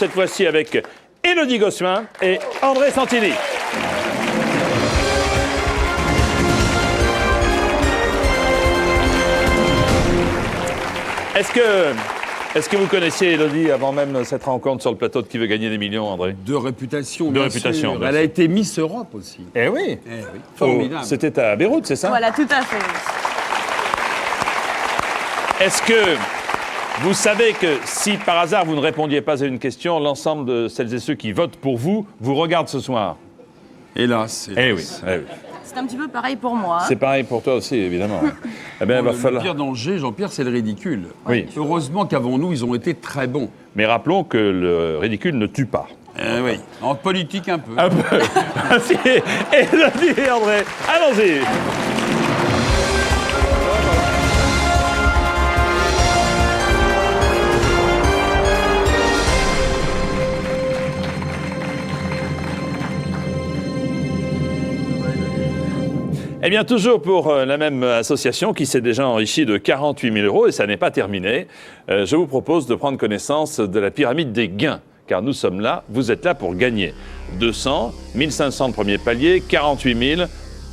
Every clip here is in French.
cette fois-ci avec Élodie Gossuin et André Santini. Est-ce que vous connaissiez Élodie avant même cette rencontre sur le plateau de Qui veut gagner des millions, André? De réputation, De bien réputation, sûr. bien Elle a sûr. été Miss Europe aussi. Eh oui. Eh oui. Formidable. Oh, c'était à Beyrouth, c'est ça? Voilà, tout à fait. Est-ce que vous savez que si par hasard vous ne répondiez pas à une question, l'ensemble de celles et ceux qui votent pour vous vous regardent ce soir? Hélas. Eh oui, eh oui. C'est un petit peu pareil pour moi. C'est pareil pour toi aussi, évidemment. Eh bien, il va Le falloir... pire danger, Jean-Pierre, c'est le ridicule. Oui. Heureusement qu'avant nous, ils ont été très bons. Mais rappelons que le ridicule ne tue pas. Oui. En politique, un peu. Un peu. Ainsi, Élodie et André, allons-y. Eh bien, toujours pour la même association qui s'est déjà enrichie de 48 000 euros, et ça n'est pas terminé, je vous propose de prendre connaissance de la pyramide des gains, car nous sommes là, vous êtes là pour gagner. 200, 1500 de premier palier, 48 000,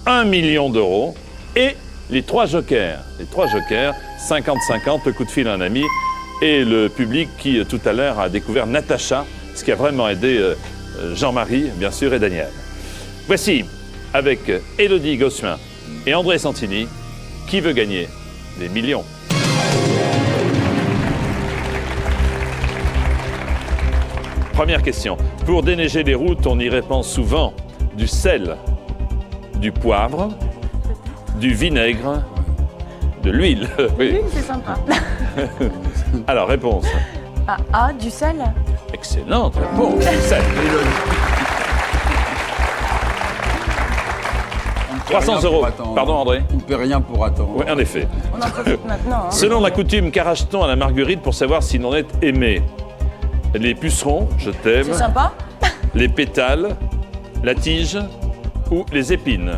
1 million d'euros, et les trois jokers. Les trois jokers, 50-50, le coup de fil à un ami, et le public qui, tout à l'heure, a découvert Natacha, ce qui a vraiment aidé Jean-Marie, bien sûr, et Daniel. Voici, avec Élodie Gossuin et André Santini, qui veut gagner des millions? Première question. Pour déneiger les routes, on y répand souvent du sel, du poivre, du vinaigre, de l'huile. Oui. Oui, c'est sympa. Alors, réponse. Ah, du sel? Excellente réponse. Du sel. 300 euros. Pardon, André? On ne paie rien pour attendre. Oui, en effet. On en profite maintenant. Hein. Selon la coutume, qu'arrache-t-on à la marguerite pour savoir si l'on est aimé? Les pucerons, je t'aime, C'est sympa? les pétales, la tige ou les épines?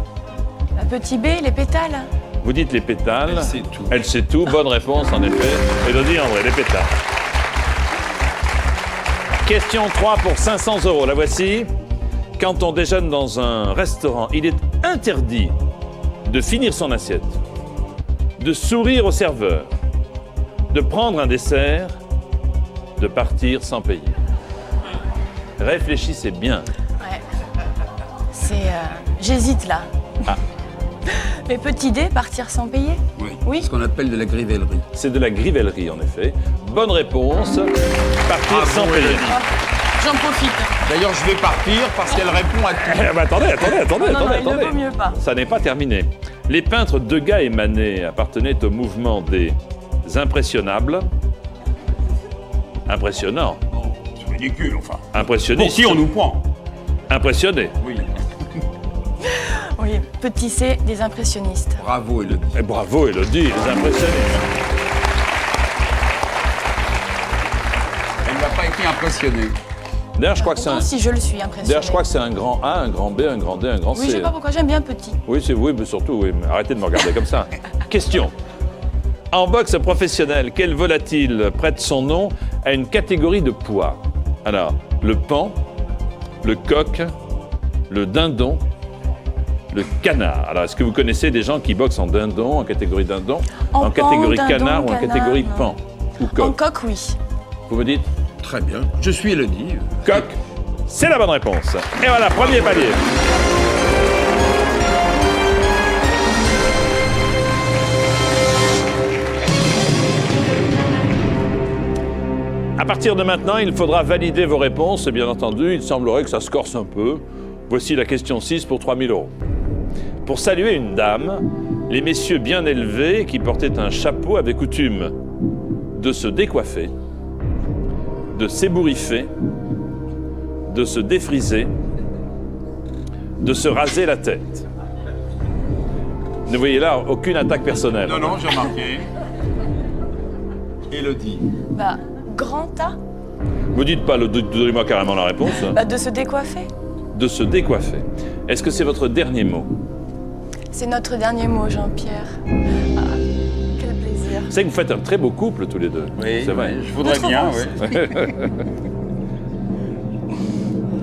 Un petit B, les pétales. Vous dites les pétales. Elle sait tout. Elle sait tout. Bonne réponse, en effet. Élodie, André, les pétales. Question 3 pour 500 euros. La voici. Quand on déjeune dans un restaurant, il est interdit de finir son assiette, de sourire au serveur, de prendre un dessert, de partir sans payer. Réfléchissez bien. Ouais. C'est... J'hésite là. Ah. Mais petit D, partir sans payer? Oui. Oui. Ce qu'on appelle de la grivellerie. C'est de la grivellerie, en effet. Bonne réponse. Partir sans payer. J'en profite. D'ailleurs, je vais partir parce qu'elle répond à tout. Eh ben, attendez. Non, il ne vaut mieux pas. Ça n'est pas terminé. Les peintres Degas et Manet appartenaient au mouvement des impressionnables. Impressionnants. Non, c'est ridicule, enfin. Impressionnistes. Pour qui on nous prend? Impressionnés. Oui. Oui, petit C, des impressionnistes. Bravo, Élodie. Et bravo, Élodie, les impressionnistes. Elle n'a pas été impressionnée. D'ailleurs, je crois que c'est un... Pourtant, si je le suis impressionnée. D'ailleurs, je crois que c'est un grand A, un grand B, un grand D, un grand C. Oui, je sais pas pourquoi, j'aime bien petit. Oui, c'est oui, mais surtout, oui. Mais arrêtez de me regarder comme ça. Question. En boxe professionnel, quel volatile prête son nom à une catégorie de poids? Alors, le pan, le coq, le dindon, le canard. Alors, est-ce que vous connaissez des gens qui boxent en dindon, en catégorie dindon, en pan, catégorie dindon, canard ou en catégorie non. pan ou En coq? coq, oui. Vous me dites Très bien. Je suis Élodie. coq? C'est la bonne réponse. Et voilà, premier palier. À partir de maintenant, il faudra valider vos réponses. Et bien entendu, il semblerait que ça se corse un peu. Voici la question 6 pour 3 000 euros. Pour saluer une dame, les messieurs bien élevés qui portaient un chapeau avaient coutume de se décoiffer, de s'ébouriffer, de se défriser, de se raser la tête. Ne voyez là aucune attaque personnelle. Non, j'ai remarqué. Élodie. Bah, grand A? Vous dites pas, donnez-moi carrément la réponse. Bah, de se décoiffer. De se décoiffer. Est-ce que c'est votre dernier mot? C'est notre dernier mot, Jean-Pierre. Ah, quel plaisir. C'est que vous faites un très beau couple tous les deux. Oui, c'est vrai. je voudrais Notre bien, romance. oui.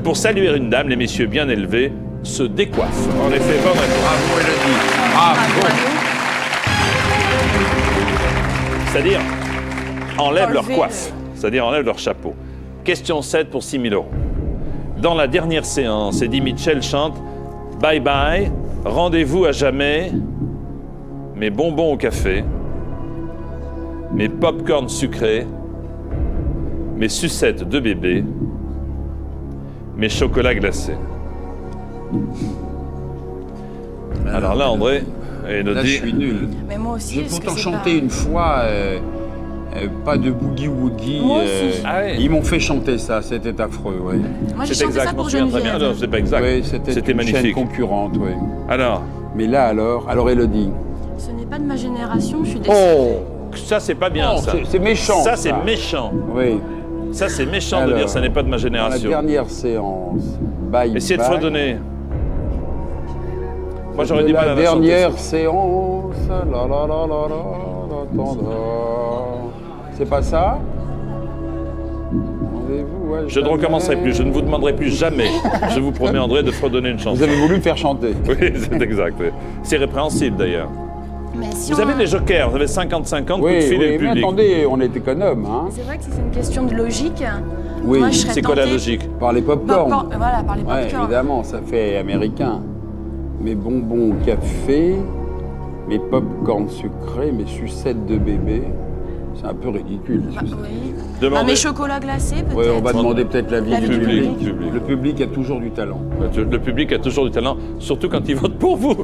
Pour saluer une dame, les messieurs bien élevés se décoiffent. En effet, bonne réponse. Bravo, Élodie. Bravo. C'est-à-dire, enlèvent leur Enlever coiffe. C'est-à-dire, enlèvent leur chapeau. Question 7 pour 6 000 euros. Dans la dernière séance, Eddie Mitchell chante « Bye bye, rendez-vous à jamais, mes bonbons au café, mes pop-corn sucrés, mes sucettes de bébé, mes chocolats glacés. » Alors là, André, Là, je Élodie, suis nul. Mais moi aussi, J'ai est-ce que pourtant c'est chanté pas... une fois, pas de boogie-woogie. Moi aussi. Ah ouais. Ils m'ont fait chanter ça, c'était affreux, oui. Moi, j'ai c'est chanté ça exact, je m'en pour souviens très bien. Geneviève. Non, c'est pas exact. Oui, c'était une chaîne magnifique. concurrente, oui. Alors, Mais là, alors Élodie. Ce n'est pas de ma génération, je suis désolée. Oh, ça, c'est pas bien, ça. c'est méchant. Ça, c'est méchant. Oui. Ça, c'est méchant de Alors, dire ça n'est pas de ma Dans la génération. dernière séance, bye Essayez de bye. fredonner. Moi, j'aurais De du mal la à la chanter. dernière séance, la la la la la la tendra. C'est pas ça? Rendez-vous à Je ne jamais. recommencerai plus. Je ne vous demanderai plus jamais, je vous promets, André, de fredonner une Vous chanson. avez voulu me faire chanter. Oui, c'est exact. Oui. C'est répréhensible, d'ailleurs. Mais si Vous on- avez des jokers. Vous avez 50-50, coup de Oui, fil et oui, le mais public. attendez, on est économe, hein? C'est vrai que si c'est une question de logique, Oui, moi, je serais C'est quoi la tentée- logique? Par les pop-corn. Voilà, par les Ouais, popcorn. évidemment, ça fait américain. Mes bonbons au café, mes pop-corn sucrés, mes sucettes de bébé. C'est un peu ridicule, les Bah, sucettes. oui. Demandez. Bah, mes chocolats glacés, peut-être. Ouais, on va demander peut-être l'avis L'avis du du public. public. Le public a toujours du talent. Le public a toujours du talent, surtout quand il vote pour vous.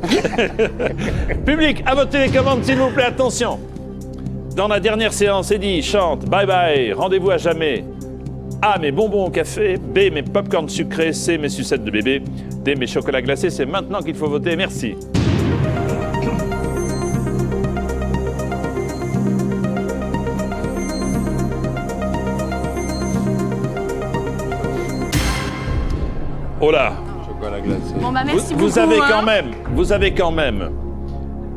Public, à votre télécommande, s'il vous plaît, attention. Dans la dernière séance, Eddie chante « Bye bye, rendez-vous à jamais ». A, mes bonbons au café. B, mes pop-corn sucrés. C, mes sucettes de bébé. D, mes chocolats glacés. C'est maintenant qu'il faut voter. Merci. Oh là, Chocolat glacé. Bon, bah, merci vous beaucoup. vous avez quand même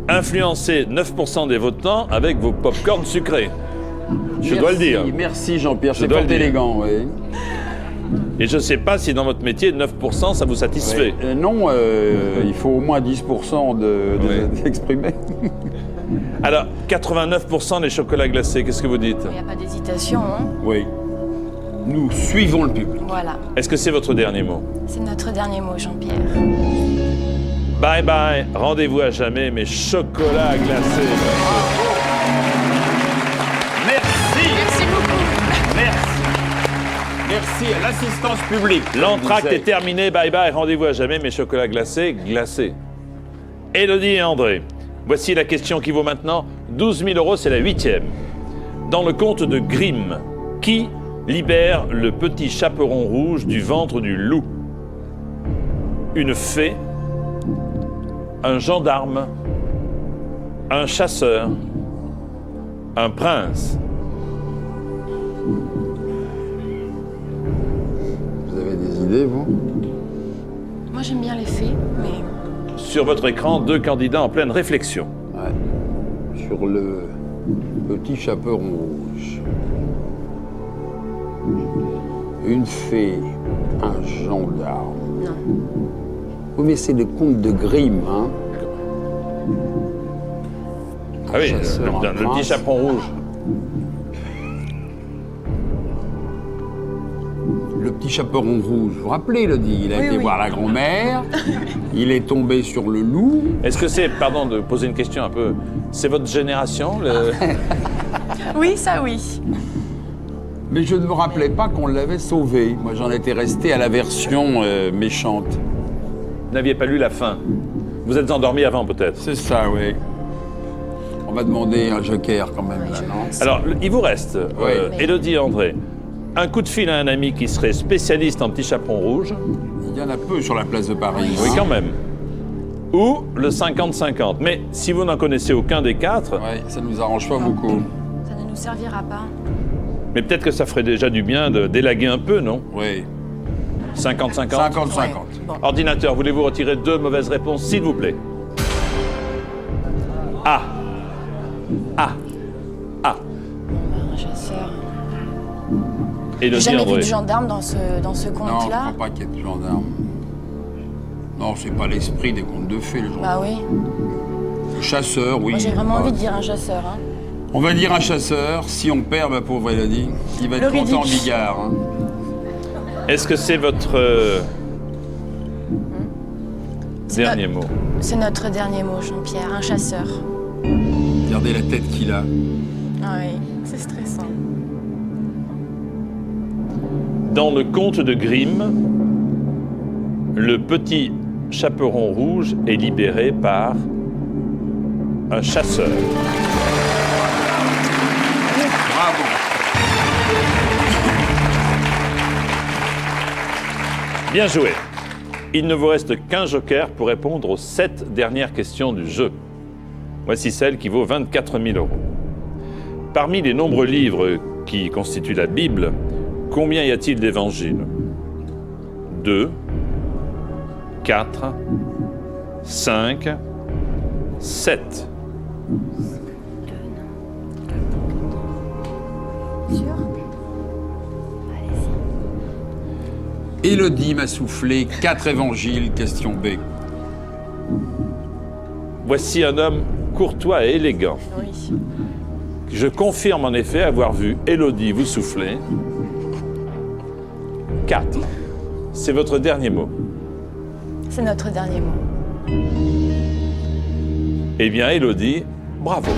influencé 9% des votants avec vos pop-corn sucrés. Je dois le dire. Merci Jean-Pierre, Je c'est dois fort le dire. élégant, oui. Et je ne sais pas si dans votre métier, 9%, ça vous satisfait. Non, il faut au moins 10% d'exprimer. Alors, 89% des chocolats glacés, qu'est-ce que vous dites? Il n'y a pas d'hésitation, hein. Oui. Nous suivons le public. Voilà. Est-ce que c'est votre dernier mot? C'est notre dernier mot, Jean-Pierre. Bye bye, rendez-vous à jamais, mes chocolats glacés. Merci. Merci beaucoup. Merci. Merci à l'assistance publique. L'entracte est terminé, bye bye, rendez-vous à jamais, mes chocolats glacés, glacés. Élodie et André, voici la question qui vaut maintenant 12 000 euros, c'est la 8e. Dans le conte de Grimm, qui libère le petit chaperon rouge du ventre du loup? Une fée, un gendarme, un chasseur, un prince. Vous avez des idées, vous? Moi, j'aime bien les fées, mais Sur votre écran, deux candidats en pleine réflexion. Ouais. Sur le petit chaperon rouge. Une fée, un gendarme. non. Oui, mais c'est le conte de Grimm, hein? Ah oui, chasseur, un le petit prince. chaperon rouge. Le petit chaperon rouge, vous vous rappelez, il a dit, il a Oui, été oui. voir la grand-mère, il est tombé sur le loup. Est-ce que c'est, pardon de poser une question un peu, c'est votre génération le... Oui, ça oui. Mais je ne me rappelais pas qu'on l'avait sauvé. Moi, j'en étais resté à la version méchante. Vous n'aviez pas lu la fin. Vous êtes endormi avant peut-être. C'est ça, oui. On va demander un joker quand même, Ouais, là, je non? pense. Alors, il vous reste, Oui. Élodie et André, un coup de fil à un ami qui serait spécialiste en petit chaperon rouge. Il y en a peu sur la place de Paris. Oui, hein. quand même. Ou le 50-50. Mais si vous n'en connaissez aucun des quatre, Ouais, ça nous arrange pas beaucoup. Ça ne nous servira pas. mais peut-être que ça ferait déjà du bien de d'élaguer un peu, non? Oui. 50-50. 50-50. Ouais. Bon. Ordinateur, voulez-vous retirer deux mauvaises réponses, s'il vous plaît? A. A. A. Un chasseur. Élodie J'ai jamais vu André. de gendarme dans ce Non, je ne conte-là. crois pas qu'il y ait de gendarmes. Non, c'est pas l'esprit des contes de fées, les gendarmes. Bah oui. Chasseur, oui. Moi j'ai vraiment Ah. envie de dire un chasseur. Hein. On va dire un chasseur. Si on perd, ma pauvre Élodie, il va être Le content, ridicule. Bigard. Hein. Est-ce que c'est votre dernier mot? C'est notre dernier mot, Jean-Pierre, un chasseur. Regardez la tête qu'il a. Ah oui, c'est stressant. Dans le conte de Grimm, le petit chaperon rouge est libéré par un chasseur. Bravo. Bien joué. Il ne vous reste qu'un joker pour répondre aux 7 dernières questions du jeu. Voici celle qui vaut 24 000 €. Parmi les nombreux livres qui constituent la Bible, combien y a-t-il d'évangiles? 2, 4, 5, 7. Sûr? Élodie m'a soufflé 4 évangiles, question B. Voici un homme courtois et élégant. Oui. Je confirme en effet avoir vu Élodie vous souffler. 4. C'est votre dernier mot. C'est notre dernier mot. Eh bien, Élodie, bravo.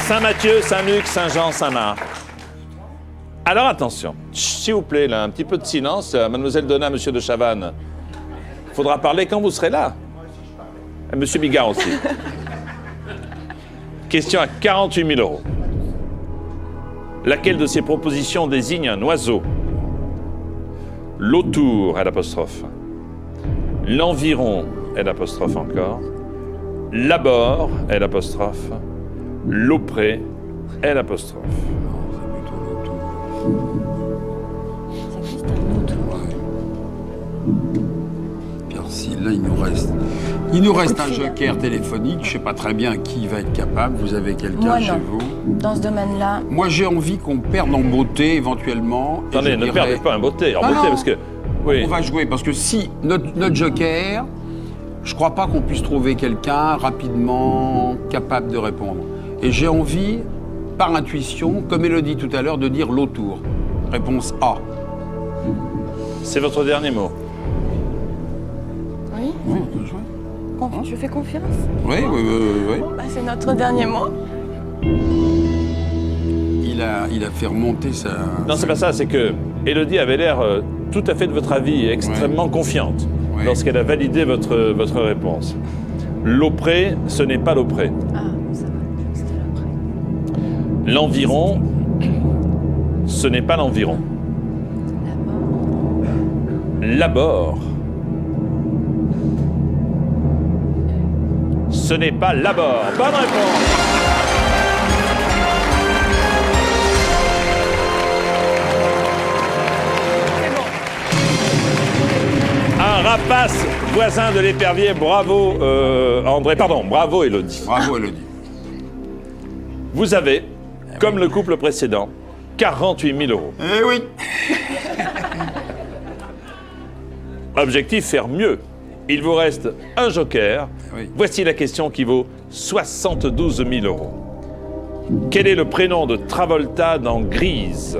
Saint-Mathieu, Saint-Luc, Saint-Jean, Saint-Marc. Alors attention, s'il vous plaît, là, un petit peu de silence. Mademoiselle Donat, Monsieur de Chavannes. Il faudra parler quand vous serez là. Et Monsieur Bigard aussi. Question à 48 000 €. Laquelle de ces propositions désigne un oiseau? L'autour, l'apostrophe. L'environ, l'apostrophe encore. L'abord, l'apostrophe. L'auprès, l'apostrophe. C'est juste un autour. Merci, là, il nous reste un joker téléphonique. Je ne sais pas très bien qui va être capable. Vous avez quelqu'un Moi, chez non. vous? Dans ce domaine-là, Moi, j'ai envie qu'on perde en beauté, éventuellement. Et Attendez, je ne dirais- perdez pas un beauté. En Ah beauté, non. parce que... Oui. On va jouer, parce que si notre joker, je ne crois pas qu'on puisse trouver quelqu'un rapidement capable de répondre. Et j'ai envie, par intuition, comme Élodie tout à l'heure, de dire l'autour. Réponse A. C'est votre dernier mot. oui. Oui, on peut jouer. Je fais confiance. Oui, oui, oui, oui. Bah, c'est notre dernier mot. Il a fait remonter sa... Non, c'est pas ça, c'est que Élodie avait l'air tout à fait de votre avis, extrêmement confiante Ouais. lorsqu'elle a validé votre réponse. L'auprès, ce n'est pas l'auprès. Ah, ça va. C'était l'après. L'environ, ce n'est pas l'environ. L'abord, ce n'est pas l'abord. Bonne réponse. Un rapace voisin de l'épervier. Bravo, André. Pardon, bravo, Élodie. Bravo, Élodie. Vous avez, comme le couple précédent, 48 000 €. Eh oui. Objectif, faire mieux. Il vous reste un joker. Oui. Voici la question qui vaut 72 000 €. Quel est le prénom de Travolta dans Grise?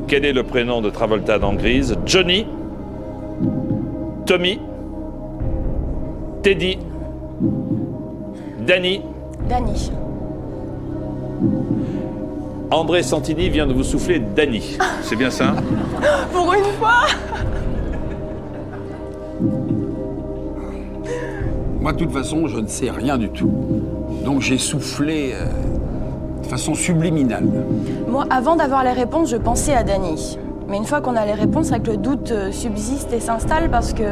Quel est le prénom de Travolta dans Grise? Johnny, Tommy, Teddy, Danny. Dany. André Santini vient de vous souffler Danny. C'est bien ça? Pour une fois. Moi, de toute façon, je ne sais rien du tout. Donc, j'ai soufflé de façon subliminale. Moi, avant d'avoir les réponses, je pensais à Dany. Mais une fois qu'on a les réponses, c'est que le doute subsiste et s'installe parce que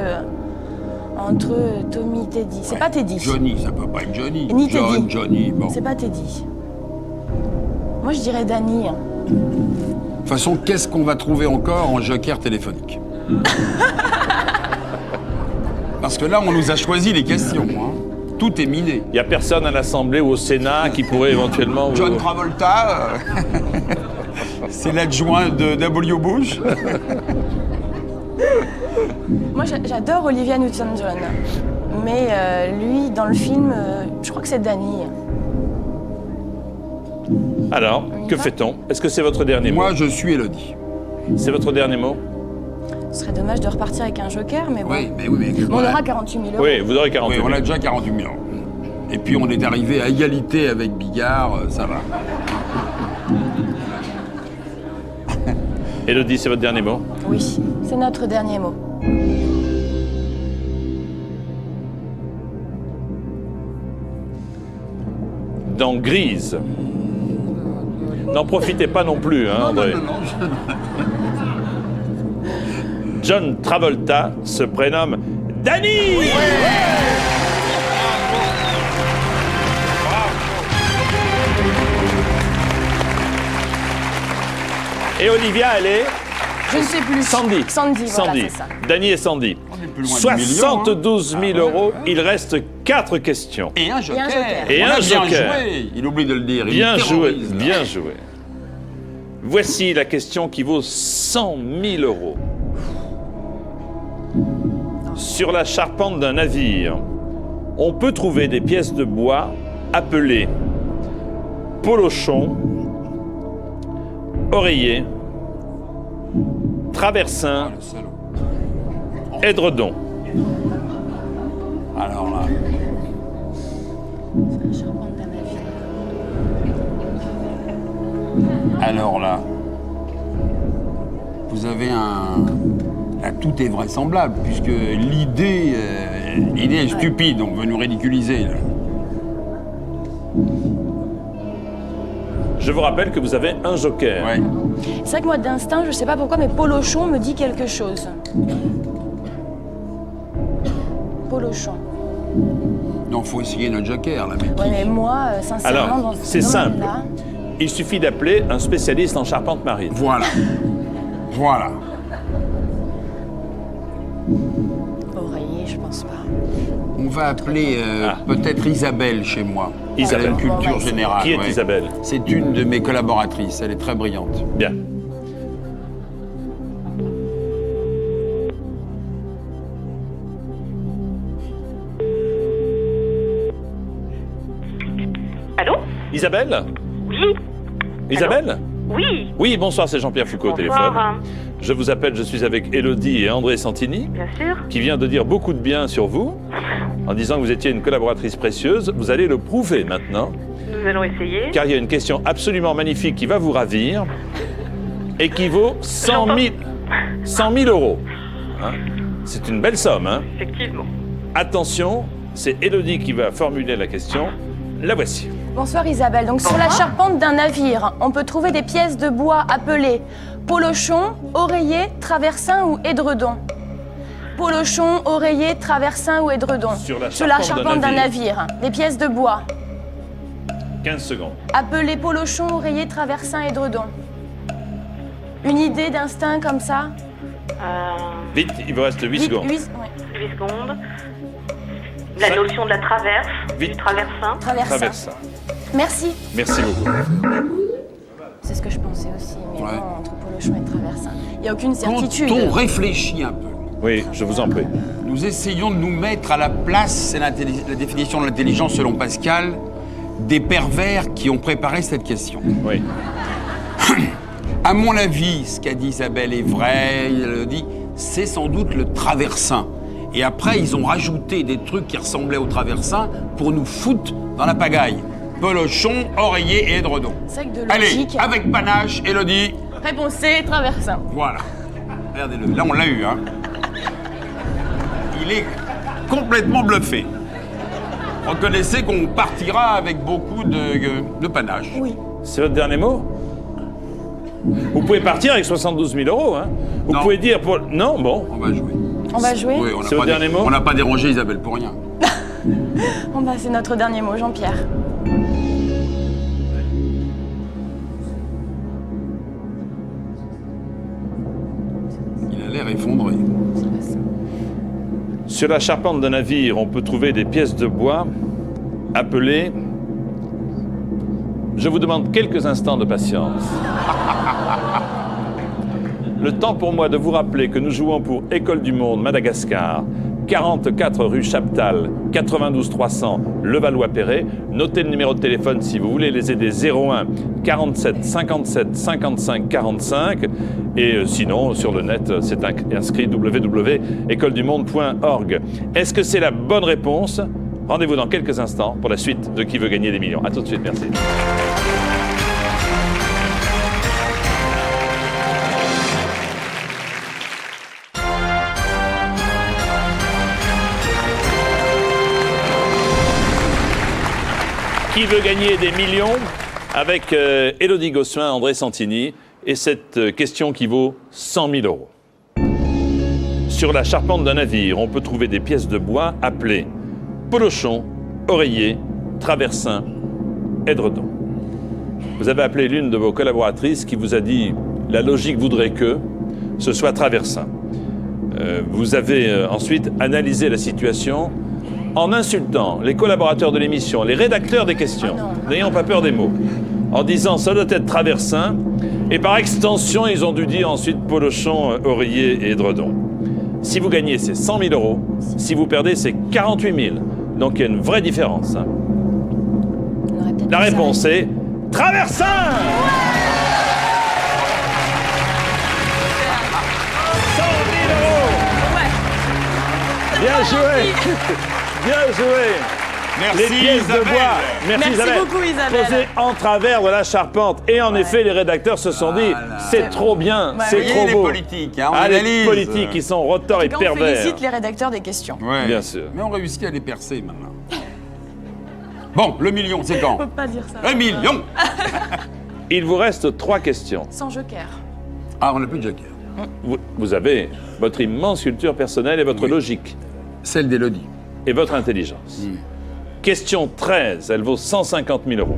entre Tommy et Teddy, c'est pas Teddy. Johnny, ça peut pas être Johnny. Ni John, Teddy. Johnny, bon. C'est pas Teddy. Moi, je dirais Dany. Hein. De toute façon, qu'est-ce qu'on va trouver encore en joker téléphonique? Parce que là, on nous a choisi les questions. Hein. tout est miné. Il n'y a personne à l'Assemblée ou au Sénat qui pourrait éventuellement... vous- John Travolta, c'est l'adjoint de W. Bush. Moi, j'adore Olivia Newton-John. Mais lui, dans le film, je crois que c'est Danny. Alors, que fait-on? Est-ce que c'est votre dernier mot? Moi, je suis Élodie. C'est votre dernier mot? Ce serait dommage de repartir avec un joker, mais bon. Oui, mais oui. Mais On aura 48 000 euros. Oui, vous aurez 48 Oui, 000. on a déjà 48 000 euros. Et puis, on est arrivé à égalité avec Bigard, ça va. Élodie, c'est votre dernier mot? Oui, c'est notre dernier mot. Dans Grise. N'en profitez pas non plus, hein, André. John Travolta se prénomme Danny. Et Olivia, elle est Je ne sais plus. Sandy. Sandy, voilà, Sandy. c'est ça. Danny et Sandy. On est plus loin du million, 72 000 euros. Il reste 4 questions. Et un joker. Et On un a bien joker. joué. Il oublie de le dire. Il Bien nous joué, terrorise, là. bien joué. Voici la question qui vaut 100 000 euros. Sur la charpente d'un navire, on peut trouver des pièces de bois appelées polochon, oreiller, traversin, Le salaud. édredon. Alors là, La charpente d'un navire. alors là, vous avez un... Là, tout est vraisemblable, puisque l'idée est stupide, on veut nous ridiculiser. Là. Je vous rappelle que vous avez un joker. Ouais. C'est vrai que moi, d'instinct, je sais pas pourquoi, mais Polochon me dit quelque chose. Polochon. Non, faut essayer notre joker, là, mec. Ouais, mais moi, sincèrement, Alors, dans ce c'est simple. domaine-là, Il suffit d'appeler un spécialiste en charpente marine. Voilà. Voilà. oreiller, je pense pas. On va appeler peut-être Isabelle chez moi. Isabelle. Elle a une culture Bon, bah, générale. Qui est ouais. Isabelle? C'est une de mes collaboratrices. Elle est très brillante. Bien. Allô? Isabelle? Oui. Isabelle? Oui. Oui, bonsoir, c'est Jean-Pierre Foucault au téléphone. Bonsoir. Je vous appelle, je suis avec Élodie et André Santini, Bien sûr. qui vient de dire beaucoup de bien sur vous, en disant que vous étiez une collaboratrice précieuse. Vous allez le prouver maintenant, Nous allons essayer. car il y a une question absolument magnifique qui va vous ravir et qui vaut 100 000 euros. Hein? C'est une belle somme, hein? Effectivement. Attention, c'est Élodie qui va formuler la question. La voici. Bonsoir Isabelle. Donc sur la charpente d'un navire, on peut trouver des pièces de bois appelées polochon, oreiller, traversin ou édredon. Polochon, oreiller, traversin ou édredon. Sur la Sur la charpente charpente d'un d'un navire, des pièces de bois 15 secondes. appelées polochon, oreiller, traversin, édredon. Une idée d'instinct comme ça? Vite, il vous reste 8 secondes. 8 secondes. La Ça- notion de la traverse, Vite. du traversin. traversin. Traverse ça. Merci. Merci beaucoup. C'est ce que je pensais aussi, mais Ouais. bon, entre polochon et traversin. Il n'y a aucune Quand certitude. on réfléchit un peu, Oui, je vous en prie. nous essayons de nous mettre à la place, c'est la définition de l'intelligence selon Pascal, des pervers qui ont préparé cette question. Oui. À mon avis, ce qu'a dit Isabelle est vrai, elle le dit, c'est sans doute le traversin. Et après, ils ont rajouté des trucs qui ressemblaient au traversin pour nous foutre dans la pagaille. Polochon, oreiller et édredon. C'est que de Allez, logique. avec panache, Élodie, Réponse C, traversin. voilà. Regardez-le, là on l'a eu, hein. Il est complètement bluffé. Reconnaissez qu'on partira avec beaucoup de panache. Oui. C'est votre dernier mot? Vous pouvez partir avec 72 000 euros, hein? Vous Non. pouvez dire pour... Non, bon. On va jouer. On va jouer? Oui, on n'a C'est votre pas dernier mot on n'a pas dérangé Isabelle pour rien. Bon bah c'est notre dernier mot, Jean-Pierre. Il a l'air effondré. Sur la charpente d'un navire, on peut trouver des pièces de bois appelé. Je vous demande quelques instants de patience. Le temps pour moi de vous rappeler que nous jouons pour École du Monde, Madagascar, 44 rue Chaptal, 92 300 Levallois-Perret. Notez le numéro de téléphone si vous voulez les aider, 01 47 57 55 45. Et sinon, sur le net, c'est inscrit www.écoledumonde.org. Est-ce que c'est la bonne réponse? Rendez-vous dans quelques instants pour la suite de Qui veut gagner des millions. A tout de suite, merci. Qui veut gagner des millions avec Élodie Gossuin, André Santini et cette question qui vaut 100 000 euros. Sur la charpente d'un navire, on peut trouver des pièces de bois appelées polochon, oreiller, traversin, édredon. Vous avez appelé l'une de vos collaboratrices qui vous a dit la logique voudrait que ce soit traversin. Vous avez ensuite analysé la situation en insultant les collaborateurs de l'émission, les rédacteurs des questions, n'ayant pas peur des mots, en disant ça doit être traversin, et par extension, ils ont dû dire ensuite polochon, oreiller et édredon. Si vous gagnez, c'est 100 000 euros. Si vous perdez, c'est 48 000. Donc il y a une vraie différence. Hein. La réponse est traversin. 100 000 euros. Bien joué. Bien joué. Merci, les pièces Isabelle. de bois. Merci Isabelle. beaucoup, Isabelle. Posées en travers de la charpente. Et en effet, les rédacteurs se sont dit, c'est trop bien, c'est Vous trop voyez, les beau. politiques, hein, on Ah, les analyse. politiques, ils sont rotors et Quand on pervers. félicite les rédacteurs des questions. Ouais. Bien sûr. Mais on réussit à les percer maintenant. Bon, le million, c'est quand? On peut pas dire ça. Le million. Il vous reste 3 questions. Sans joker. Ah, on n'a plus de joker. Vous avez votre immense culture personnelle et votre logique. Celle d'Élodie. Et votre intelligence. Question 13, elle vaut 150 000 euros.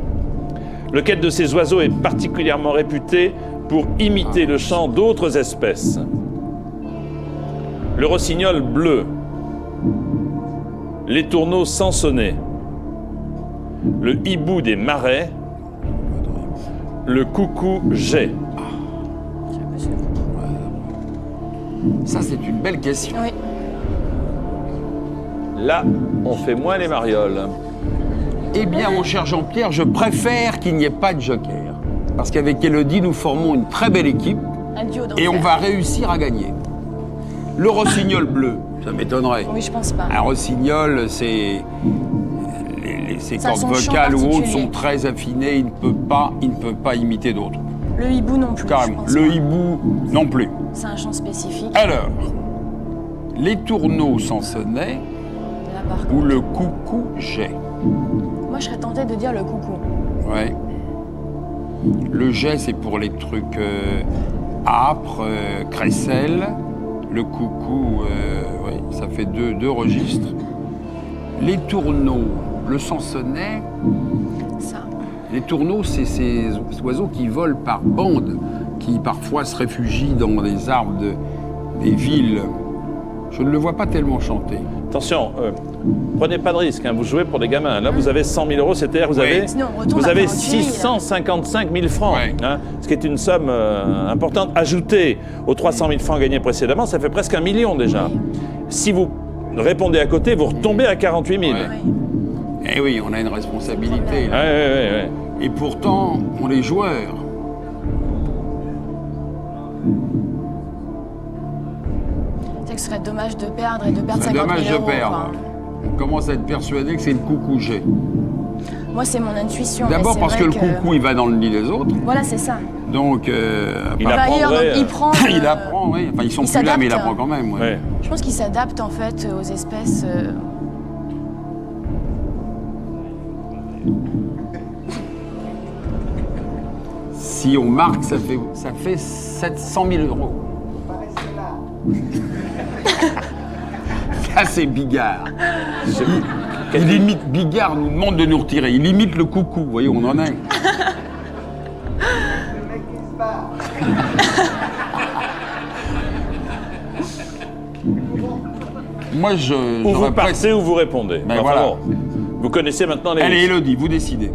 Lequel de ces oiseaux est particulièrement réputé pour imiter le chant d'autres espèces? Le rossignol bleu, l'étourneau sansonnet, le hibou des marais, le coucou jet. Ça, c'est une belle question. Oui. Là, on fait moins les marioles. Eh bien, mon cher Jean-Pierre, je préfère qu'il n'y ait pas de joker. Parce qu'avec Élodie, nous formons une très belle équipe Un duo d'enfer. et on va réussir à gagner. Le rossignol bleu, ça m'étonnerait. Oui, je pense pas. Un rossignol, c'est... Ses Ça a cordes son chant vocales ou autres particulier. sont très affinées, il ne peut pas imiter d'autres. Le hibou non plus. Carrément. Je pense Le pas. hibou non plus. C'est un chant spécifique. Alors, l'étourneau sansonnet Là, par contre, ou le coucou jet. moi, je serais tentée de dire le coucou. Ouais. Le jet, c'est pour les trucs âpres, crécelles. Le coucou, ouais, ça fait deux registres. Les tourneaux, le sansonnet. Ça. Les tourneaux, c'est ces oiseaux qui volent par bande, qui parfois se réfugient dans les arbres des villes. Je ne le vois pas tellement chanter. Attention, prenez pas de risque, hein, vous jouez pour des gamins. Là, vous avez 100 000 euros, c'est-à-dire vous Oui. avez, Sinon, on retourne vous à avez 48 000. 655 000 francs, Ouais. hein, ce qui est une somme importante. Ajoutée aux 300 000 francs gagnés précédemment, ça fait presque 1 million déjà. Si vous répondez à côté, vous retombez à 48 000. Ouais. Oui. Eh oui, on a une responsabilité. Là. Ouais. Et pourtant, on est joueurs. C'est que ce serait dommage de perdre et de perdre C'est 50 000 dommage de euros, perdre. quoi. On commence à être persuadé que c'est le coucou jet. Moi, c'est mon intuition. mais D'abord c'est parce que vrai le coucou, il va dans le nid des autres. Voilà, c'est ça. Donc, Il Va ailleurs, donc apprendrait, il prend. il apprend, oui. Enfin, ils sont il plus là, mais il s'adapte. apprend quand même. Ouais. Ouais. Je pense qu'il s'adapte en fait aux espèces. Si on marque, ça fait 700 000 euros. Ça, c'est Bigard. Il imite, Bigard nous demande de nous retirer. Il imite le coucou, vous voyez, on en est. Moi, Ou vous j'aurais partez ou vous répondez. Ben voilà. bon, Vous connaissez maintenant les Allez, risques. Élodie, vous décidez.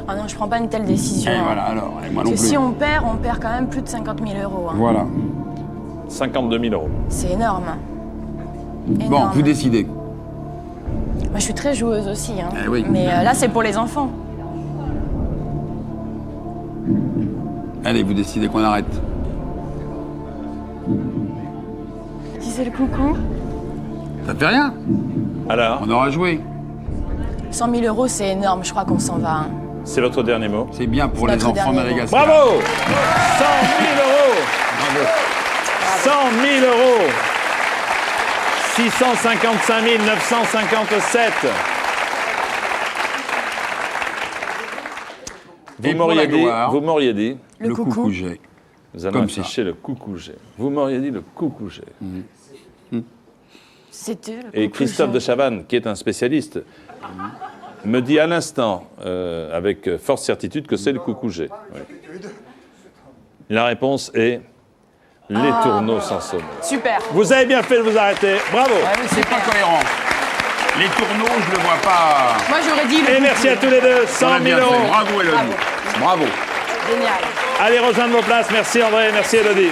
Ah non, je prends pas une telle décision. Et hein. voilà, alors, et moi non Parce que plus. si on perd quand même plus de 50 000 euros. hein. Voilà. 52 000 euros. C'est énorme. Bon, Énorme. vous décidez. Moi, je suis très joueuse aussi. hein. Eh oui. Mais là, c'est pour les enfants. Allez, vous décidez qu'on arrête. Si c'est le coucou, Ça fait rien. Alors, On aura joué. 100 000 euros, c'est énorme. Je crois qu'on s'en va. hein. c'est votre dernier mot. C'est bien pour C'est les notre enfants dernier madagascar. Bravo 100 000 euros Bravo. 100 000 euros 655 957. Et pour la gloire, Vous m'auriez dit, Le coucou. G. nous allons Comme ça. afficher le coucou G. Vous m'auriez dit le coucou G. C'était le Et coucou, Christophe je- de Chavannes, qui est un spécialiste, me dit à l'instant, avec forte certitude, que c'est le coucou G. Oui. La réponse est les tourneaux sans sommet. Super. Vous avez bien fait de vous arrêter. Bravo. Ouais, mais c'est pas cohérent. Les tourneaux, je le vois pas. Moi, j'aurais dit le Et coucou. merci à tous les deux. On 100 a 000 bien euros. fait. Bravo, Élodie. Bravo. Génial. Allez rejoindre vos places. Merci André, merci Elodie.